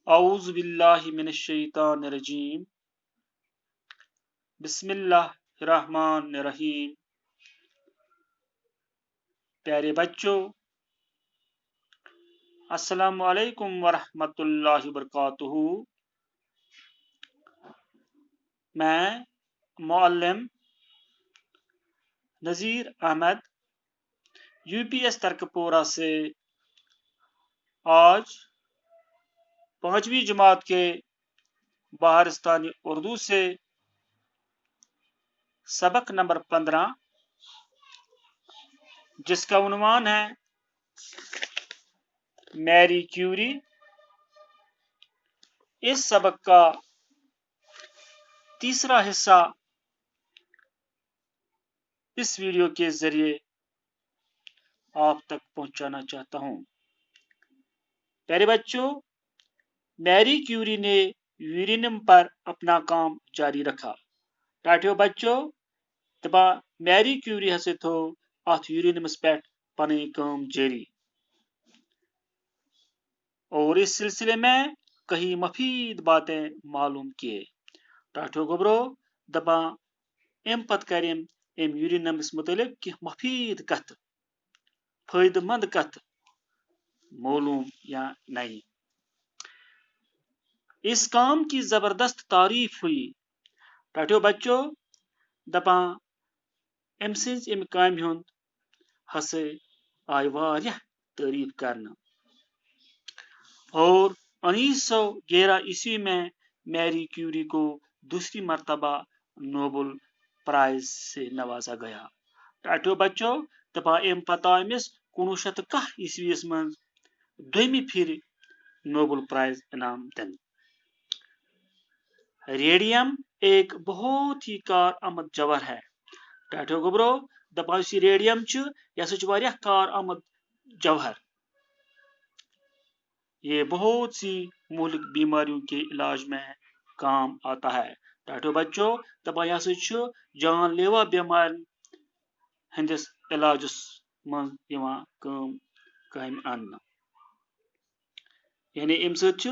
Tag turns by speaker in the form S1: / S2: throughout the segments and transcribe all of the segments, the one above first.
S1: اعوذ باللہ من الشیطان الرجیم بسم اللہ الرحمن الرحیم۔ پیارے بچوں، السلام علیکم ورحمۃ اللہ وبرکاتہ۔ میں معلم نذیر احمد UPS ترکپورہ سے آج 5ویں جماعت کے بہارستانی اردو سے سبق نمبر 15 جس کا عنوان ہے میری کیوری، اس سبق کا تیسرا حصہ اس ویڈیو کے ذریعے آپ تک پہنچانا چاہتا ہوں۔ پیارے بچوں، میری کیوری نے یورینیم پر اپنا کام جاری رکھا۔ ٹاٹیو بچوں، دپا میری کیوری ہسا تھو ات یورینیمس پہ پن کام جاری، اور اس سلسلے میں کئی مفید باتیں معلوم کیے۔ ٹاٹیو گوبرو دپا ام پت کرم ام یورینیمس متعلق کی مفید کت، فائدہ مند کت معلوم یا نہیں۔ اس کام کی زبردست تعریف ہوئی۔ ٹاٹیو بچوں دپا ام سز ام کام ہند ہسا آئی واریاہ تعریف کرنا، اور 1911 میں میری کیوری کو دوسری مرتبہ نوبل پرائز سے نوازا گیا۔ ٹاٹیو بچوں دپا ام پتہ امس 1910 من دویمہ پھر نوبل پرائز انعام دن۔ ریڈیم ایک بہت ہی کارآمد جوہر ہے۔ ٹاٹیو گوبرو دپا اس ریڈیم یہ سا واریاہ کارآمد جوہر، یہ بہت سی مہلک بیماریوں کے علاج میں کام آتا ہے۔ ٹاٹیو بچوں دپا یہ سا جان لیوا بیمار ہندس علاجس من کام آننا، یعنی ام ست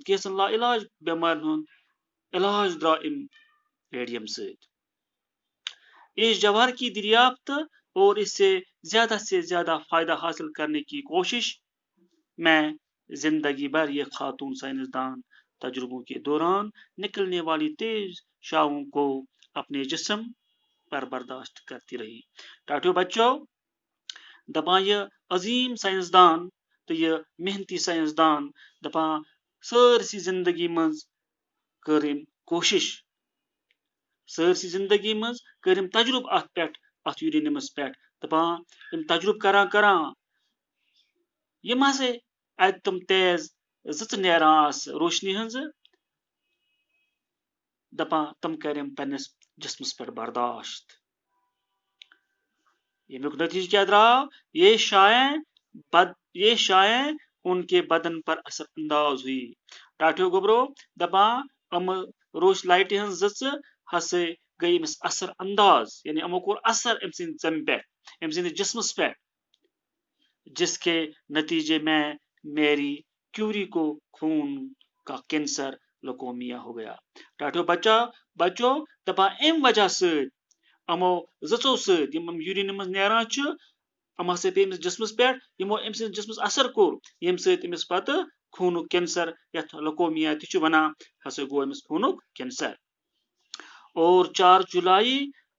S1: کیسن لا علاج بیمار ہند علاج درا ام ریڈیم ست۔ اس جوہر کی دریافت اور اس سے زیادہ فائدہ حاصل کرنے کی کوشش میں زندگی بھر یہ خاتون سائنسدان تجربوں کے دوران نکلنے والی تیز شعاعوں کو اپنے جسم پر برداشت کرتی رہی۔ ٹاٹیو بچوں دپا یہ عظیم سائنسدان تو یہ محنتی سائنسدان دپا سرسی زندگی مز کرم کوشش، سرسی زندگی مز کرم تجربہ ات پہ ات یورینیمس پہ دپا یم تجربہ کران یم ہسا ات تم تیز زچ نیران آس روشنی ہنز دپا تم کرم پنس جسمس پہ برداشت۔ یمیک نتیجہ کیا دراو، یہ شائیں ان کے بدن پر اثر انداز ہوئی۔ ٹاٹیو گوبرو دپا ام روش لائٹ ہن زچ ہسا گئی امس اثر انداز، یعنی امو کور اثر ام سند ذم پہ، ام سند جسمس پہ، جس کے نتیجے میں میری کیوری کو خون کا کینسر لوکومیا ہو گیا۔ ٹاٹیو بچوں دپا ام وجہ سے امو زچو ست یم یورینیمس نیران ام ہسا پہ امس جسمس پہ، یمو ام سند جسمس اثر کور، یم ست امس پتہ خونک کینسر یتھ لوکومیا تہ ونان ہسا گو امس خونک کینسر۔ اور 4 جولائی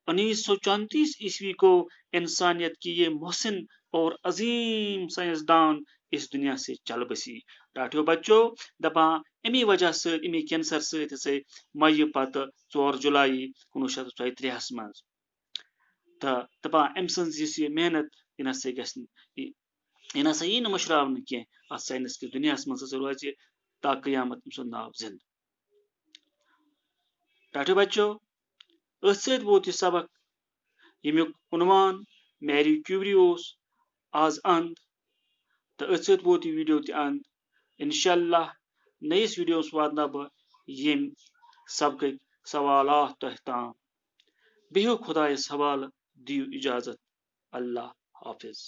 S1: 1934 کو انسانیت کی یہ محسن اور عظیم سائنسدان اس دنیا سے چل بسی۔ ٹاٹیو بچوں دپا امی وجہ سے امی کینسر ست ہسا میہ پتہ 4 جولائی 1934 مز، تو دپا ام سنز یہ محنت یہ نسا یی مشراون کی ات سائنس کس دنیا مز ہسا روزِ تا قیامت ام سند ناو زندہ۔ ٹاٹیو بچوں ات ست ووت یہ سبق یمیک عنوان میری کیوری اوس آز اند، تو ات ست ووت یہ ویڈیو تہ اند۔ انشاءاللہ نئیس ویڈیوس واتنا بہ یم سبقک سوالات تہ تام۔ بہیو خدایس حوالہ، دیو اجازت، اللہ حافظ۔